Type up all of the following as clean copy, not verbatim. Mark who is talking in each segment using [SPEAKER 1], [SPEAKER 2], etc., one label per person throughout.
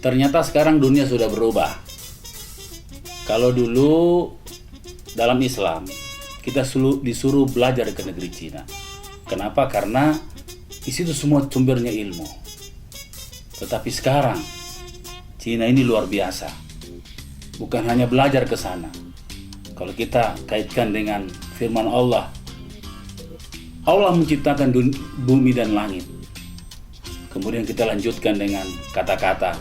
[SPEAKER 1] Ternyata sekarang dunia sudah berubah. Kalau dulu dalam Islam kita disuruh belajar ke negeri Cina. Kenapa? Karena di situ semua sumbernya ilmu. Tetapi sekarang Cina ini luar biasa. Bukan hanya belajar ke sana. Kalau kita kaitkan dengan firman Allah, Allah menciptakan bumi dan langit. Kemudian kita lanjutkan dengan kata-kata,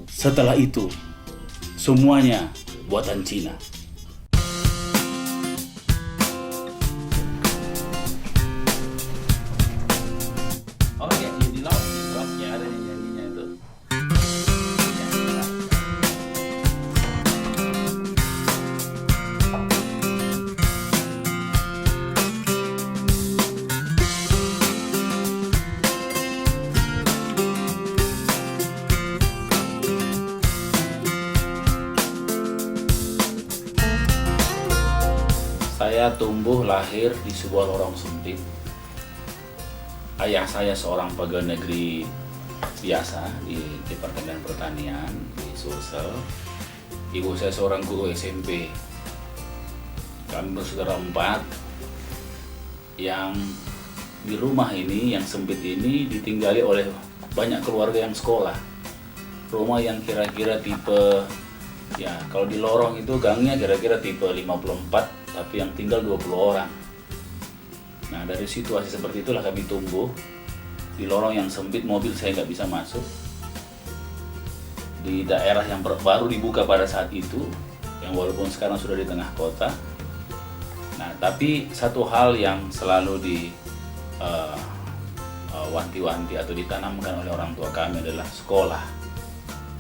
[SPEAKER 1] setelah itu semuanya buatan Cina. Oh ya, di lautnya ada yang nyanyinya itu. Saya tumbuh lahir di sebuah lorong sempit. Ayah saya seorang pegawai negeri biasa di Departemen Pertanian di Sulsel. Ibu saya seorang guru SMP. Kami bersaudara 4 yang di rumah ini, yang sempit ini ditinggali oleh banyak keluarga yang sekolah. Rumah yang kira-kira tipe, ya kalau di lorong itu gangnya kira-kira tipe 54, tapi yang tinggal 20 orang. Nah, dari situasi seperti itulah kami tumbuh di lorong yang sempit, mobil saya nggak bisa masuk. Di daerah yang baru dibuka pada saat itu, yang walaupun sekarang sudah di tengah kota. Nah, tapi satu hal yang selalu wanti-wanti atau ditanamkan oleh orang tua kami adalah sekolah.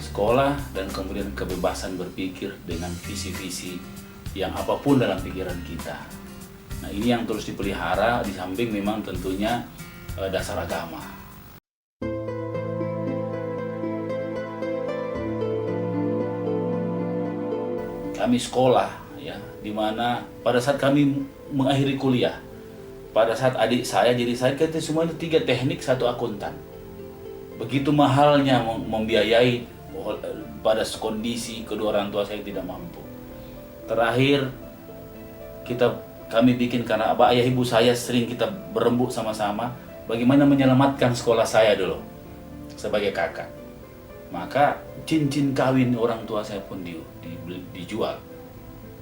[SPEAKER 1] Sekolah dan kemudian kebebasan berpikir dengan visi-visi yang apapun dalam pikiran kita. Nah, ini yang terus dipelihara, di samping memang tentunya dasar agama. Kami sekolah, ya, di mana pada saat kami mengakhiri kuliah, pada saat adik saya, jadi saya kita semua itu 3 teknik, 1 akuntan. Begitu mahalnya membiayai pada kondisi kedua orang tua saya tidak mampu. Terakhir kami bikin karena ayah ibu saya sering kita berembuk sama-sama bagaimana menyelamatkan sekolah saya dulu sebagai kakak. Maka cincin kawin orang tua saya pun dijual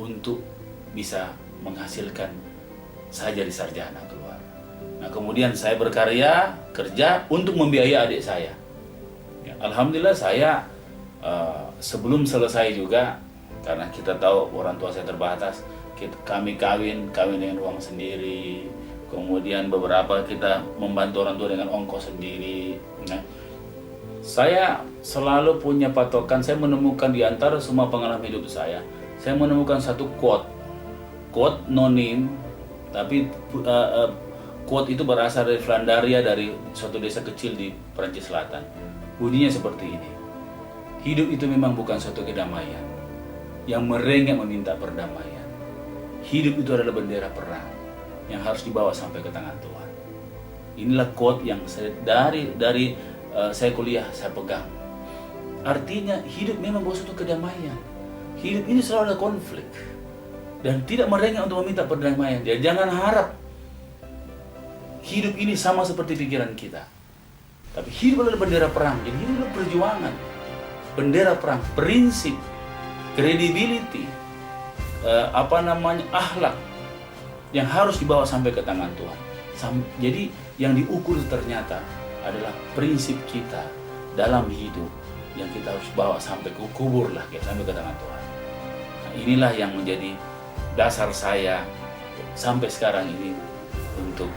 [SPEAKER 1] untuk bisa menghasilkan saya jadi sarjana keluar. Nah, kemudian saya berkarya kerja untuk membiayai adik saya. Ya, alhamdulillah saya sebelum selesai juga, karena kita tahu orang tua saya terbatas, kami kawin dengan uang sendiri. Kemudian beberapa kita membantu orang tua dengan ongkos sendiri. Nah, saya selalu punya patokan. Saya menemukan di antara semua pengalaman hidup saya menemukan satu quote nonim, tapi quote itu berasal dari Flandaria, dari suatu desa kecil di Perancis Selatan. Bunyinya seperti ini: hidup itu memang bukan suatu kedamaian yang merengek meminta perdamaian. Hidup itu adalah bendera perang yang harus dibawa sampai ke tangan Tuhan. Inilah quote yang dari saya kuliah saya pegang. Artinya hidup memang bukan suatu kedamaian. Hidup ini selalu ada konflik dan tidak merengek untuk meminta perdamaian. Jadi jangan harap hidup ini sama seperti pikiran kita. Tapi hidup adalah bendera perang. Jadi hidup adalah perjuangan. Bendera perang, prinsip, credibility, akhlak yang harus dibawa sampai ke tangan Tuhan. Jadi yang diukur ternyata adalah prinsip kita dalam hidup yang kita harus bawa sampai ke kubur lah, sampai ke tangan Tuhan. Nah, inilah yang menjadi dasar saya sampai sekarang ini untuk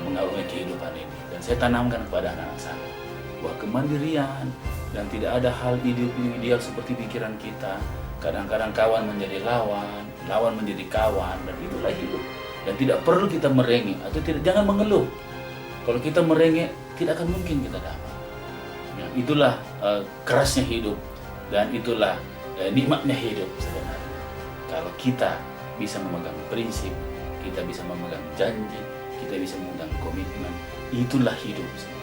[SPEAKER 1] mengarungi kehidupan ini. Dan saya tanamkan kepada anak-anak saya bahwa kemandirian dan tidak ada hal ideal seperti pikiran kita. Kadang-kadang kawan menjadi lawan, lawan menjadi kawan, dan itulah hidup. Dan tidak perlu kita merengek atau jangan mengeluh. Kalau kita merengek, tidak akan mungkin kita dapat. Ya, itulah kerasnya hidup dan itulah nikmatnya hidup sebenarnya. Kalau kita bisa memegang prinsip, kita bisa memegang janji, kita bisa memegang komitmen, itulah hidup sebenarnya.